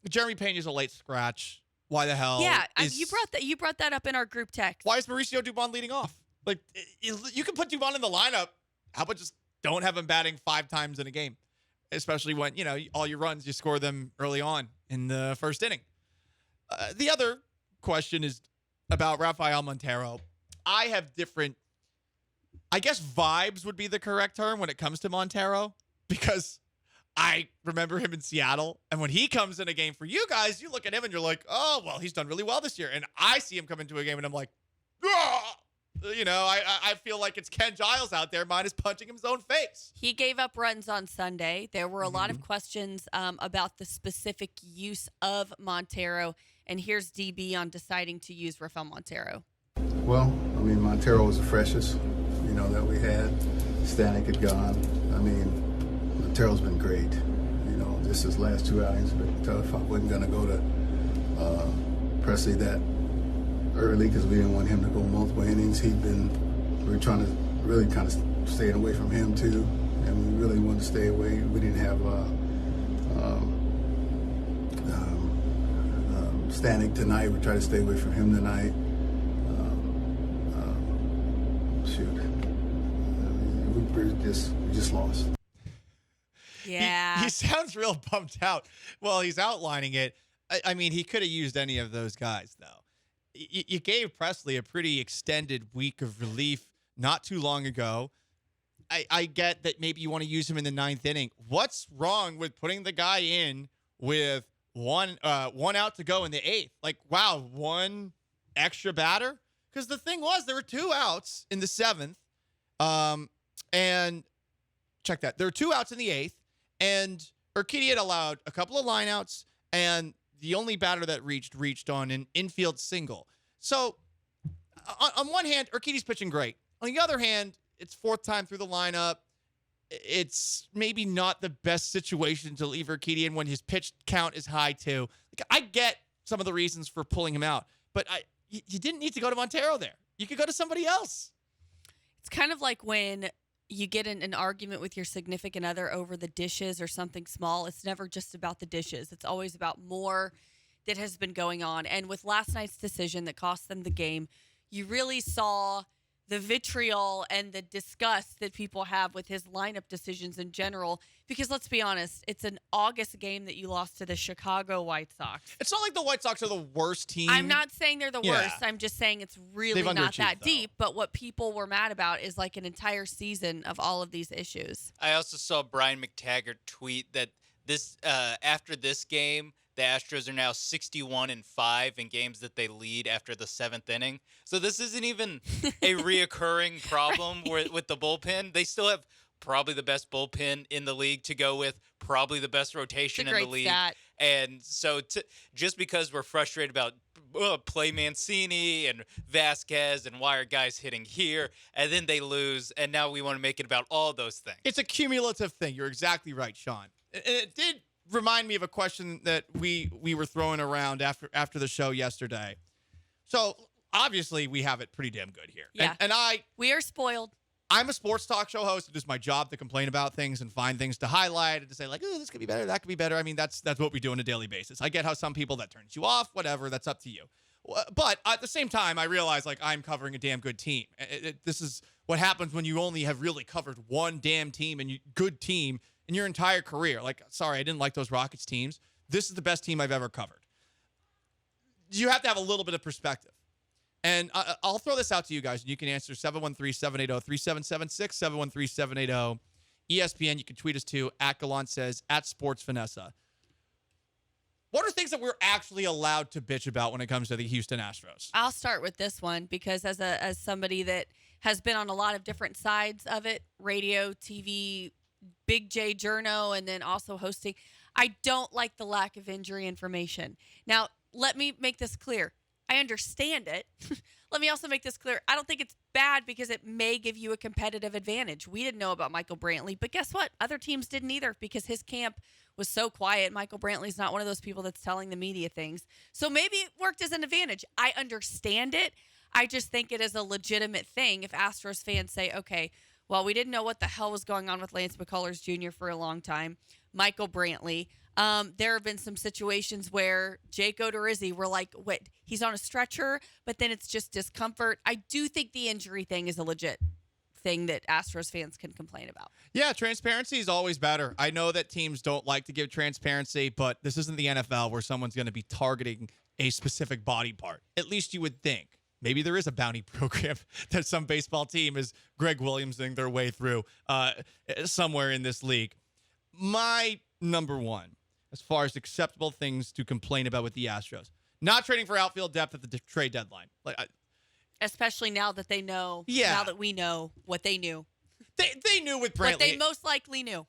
Jeremy Pena's a late scratch. Why the hell? Yeah, you brought that up in our group text. Why is Mauricio Dubon leading off? Like, you can put Dubon in the lineup. How about just don't have him batting 5 times in a game? Especially when, all your runs, you score them early on in the first inning. The other question is about Rafael Montero. I have different, I guess vibes would be the correct term when it comes to Montero, because I remember him in Seattle, and when he comes in a game for you guys, you look at him and you're like, oh, well, he's done really well this year. And I see him come into a game and I'm like, ah! I feel like it's Ken Giles out there minus punching his own face. He gave up runs on Sunday. There were a lot of questions about the specific use of Montero, and here's DB on deciding to use Rafael Montero. Well, Montero was the freshest, that we had. Stanek had gone. Montero's been great. Just his last 2 outings have been tough. I wasn't going to go to Presley that early because we didn't want him to go multiple innings. We were trying to really kind of stay away from him too, and we really wanted to stay away. We didn't have Stanek tonight. We tried to stay away from him tonight. We just lost. Yeah. He sounds real bummed out. Well, he's outlining it. He could have used any of those guys, though. You gave Presley a pretty extended week of relief not too long ago. I get that maybe you want to use him in the 9th inning. What's wrong with putting the guy in with one out to go in the 8th? Like, wow, one extra batter? Because the thing was, there were 2 outs in the 7th. And check that. There were 2 outs in the 8th, and Urquidy had allowed a couple of lineouts, and the only batter that reached on an infield single. So, on one hand, Urquidy's pitching great. On the other hand, it's 4th time through the lineup. It's maybe not the best situation to leave Urquidy in when his pitch count is high, too. Like, I get some of the reasons for pulling him out, but you didn't need to go to Montero there. You could go to somebody else. It's kind of like when you get in an argument with your significant other over the dishes or something small. It's never just about the dishes. It's always about more that has been going on. And with last night's decision that cost them the game, you really saw the vitriol and the disgust that people have with his lineup decisions in general. Because let's be honest, it's an August game that you lost to the Chicago White Sox. It's not like the White Sox are the worst team. I'm not saying they're the worst. I'm just saying it's really not that deep. But what people were mad about is like an entire season of all of these issues. I also saw Brian McTaggart tweet that this after this game, the Astros are now 61-5 in games that they lead after the 7th inning. So this isn't even a reoccurring problem with the bullpen. They still have probably the best bullpen in the league to go with, probably the best rotation in the league. Stat. And so just because we're frustrated about play Mancini and Vasquez and why are guys hitting here, and then they lose, and now we want to make it about all those things. It's a cumulative thing. You're exactly right, Sean. And it did remind me of a question that we were throwing around after the show yesterday. So obviously we have it pretty damn good here. Yeah. And we are spoiled. I'm a sports talk show host. It is my job to complain about things and find things to highlight and to say like, oh, this could be better, that could be better. That's what we do on a daily basis. I get how some people that turns you off, whatever, that's up to you. But at the same time, I realize like I'm covering a damn good team. This is what happens when you only have really covered one damn team and good team in your entire career. Like, sorry, I didn't like those Rockets teams. This is the best team I've ever covered. You have to have a little bit of perspective. And I'll throw this out to you guys, and you can answer 713-780-3776, 713-780-ESPN. You can tweet us to @GallantSays, @SportsVanessa. What are things that we're actually allowed to bitch about when it comes to the Houston Astros? I'll start with this one because as somebody that has been on a lot of different sides of it, radio, TV, Big J Journo, and then also hosting, I don't like the lack of injury information. Now, let me make this clear. I understand it. Let me also make this clear. I don't think it's bad because it may give you a competitive advantage. We didn't know about Michael Brantley, but guess what? Other teams didn't either because his camp was so quiet. Michael Brantley's not one of those people that's telling the media things. So maybe it worked as an advantage. I understand it. I just think it is a legitimate thing if Astros fans say, okay, well, we didn't know what the hell was going on with Lance McCullers Jr. for a long time. Michael Brantley. There have been some situations where Jake Odorizzi, we're like, what? He's on a stretcher, but then it's just discomfort. I do think the injury thing is a legit thing that Astros fans can complain about. Yeah, transparency is always better. I know that teams don't like to give transparency, but this isn't the NFL where someone's going to be targeting a specific body part. At least you would think. Maybe there is a bounty program that some baseball team is Greg Williamsing their way through somewhere in this league. My number one, as far as acceptable things to complain about with the Astros, not trading for outfield depth at the trade deadline. Especially now that they know, now that we know what they knew. They knew with Brantley. What they most likely knew.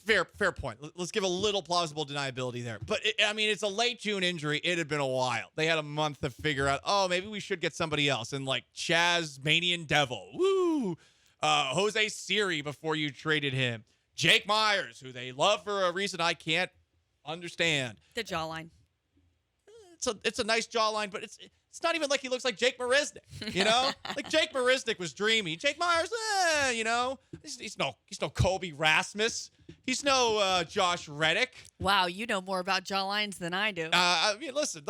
Fair point. Let's give a little plausible deniability there. But, it's a late June injury. It had been a while. They had a month to figure out, maybe we should get somebody else. And like Chaz Manian Devil. Woo! Jose Siri before you traded him. Jake Myers, who they love for a reason I can't understand. The jawline. It's a nice jawline, but it's not even like he looks like Jake Marisnik, you know? Like Jake Marisnik was dreamy. Jake Myers, he's no Kobe Rasmus. He's no Josh Reddick. Wow, you know more about jawlines than I do. Listen,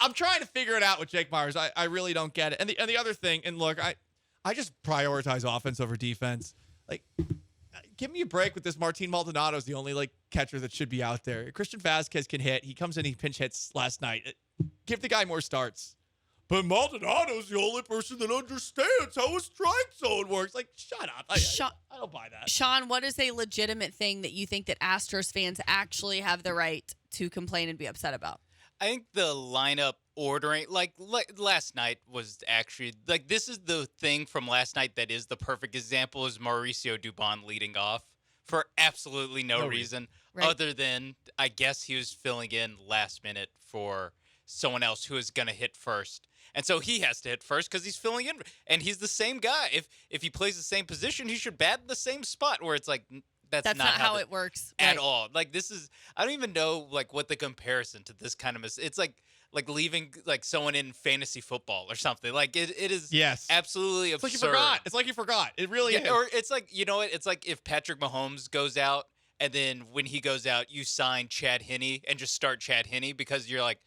I'm trying to figure it out with Jake Myers. I really don't get it. And the other thing, and look, I just prioritize offense over defense. Like, give me a break with this. Martin Maldonado's the only catcher that should be out there. Christian Vazquez can hit. He comes in, he pinch hits last night. Give the guy more starts. But Maldonado's the only person that understands how a strike zone works. Like, shut up. I don't buy that. Sean, what is a legitimate thing that you think that Astros fans actually have the right to complain and be upset about? I think the lineup ordering, like last night was actually, this is the thing from last night that is the perfect example, is Mauricio Dubon leading off for absolutely no reason other than, I guess he was filling in last minute for someone else who is going to hit first. And so he has to hit first because he's filling in. And he's the same guy. If he plays the same position, he should bat in the same spot, where it's like, that's not how it works at all. Like, this is, I don't even know what the comparison to this kind of it's like leaving someone in fantasy football or something. Like it is absolutely absurd. It's like you forgot. It really is. Or it's like, you know what? It's like if Patrick Mahomes goes out and then when he goes out, you sign Chad Henne and just start Chad Henne because you're like,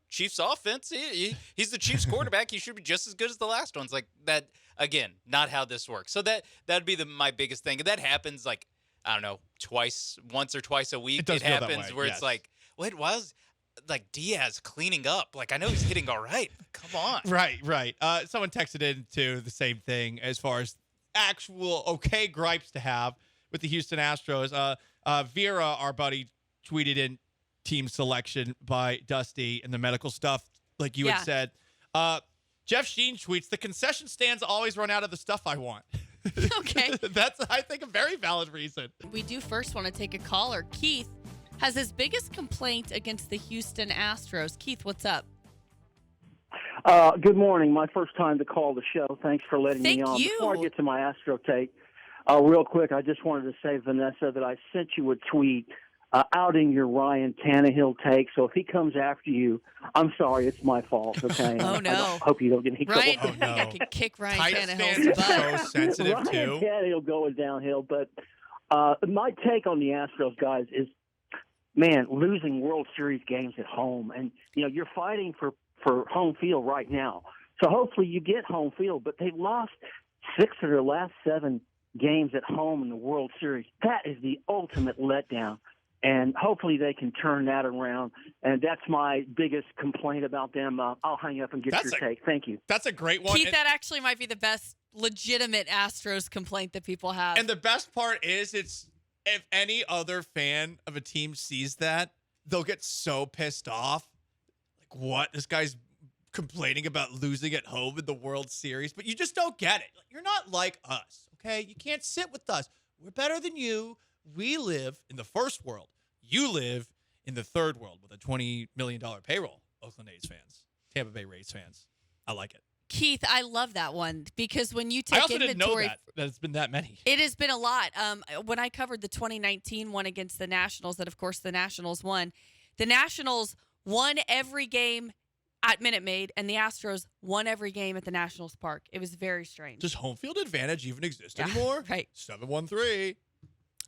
Chiefs offense. He's the Chiefs quarterback. He should be just as good as the last ones. Like that, again, not how this works. So that'd be my biggest thing. And that happens I don't know, once or twice a week. It happens where it's like, wait, why is Diaz cleaning up? I know he's hitting all right. Come on. Right. Someone texted in to the same thing as far as actual okay gripes to have with the Houston Astros. Vera, our buddy, tweeted in team selection by Dusty and the medical stuff, like you had said. Jeff Sheen tweets, the concession stands always run out of the stuff I want. Okay. That's, I think, a very valid reason. We do first want to take a caller. Keith has his biggest complaint against the Houston Astros. Keith, what's up? Good morning. My first time to call the show. Thanks for letting me on. Before I get to my Astro take, real quick, I just wanted to say, Vanessa, that I sent you a tweet outing your Ryan Tannehill take. So if he comes after you, I'm sorry, it's my fault. Okay. Oh no. I hope you don't get any trouble. Right? Oh, no. I could kick Ryan Titans Tannehill's butt. so sensitive Ryan too. Tannehill going downhill, but my take on the Astros, guys, is, man, losing World Series games at home, and you're fighting for home field right now. So hopefully you get home field, but they've lost 6 of their last 7 games at home in the World Series. That is the ultimate letdown. And hopefully they can turn that around. And that's my biggest complaint about them. I'll hang up and get your take. Thank you. That's a great one. Keith, that actually might be the best legitimate Astros complaint that people have. And the best part is, it's if any other fan of a team sees that, they'll get so pissed off. Like, what? This guy's complaining about losing at home in the World Series. But you just don't get it. You're not like us, okay? You can't sit with us. We're better than you. We live in the first world. You live in the third world with a $20 million payroll. Oakland A's fans, Tampa Bay Rays fans. I like it. Keith, I love that one because when you take I also inventory, didn't know that it's been that many. It has been a lot. When I covered the 2019 one against the Nationals, that of course the Nationals won. The Nationals won every game at Minute Maid, and the Astros won every game at the Nationals Park. It was very strange. Does home field advantage even exist anymore? Right. 7-1-3.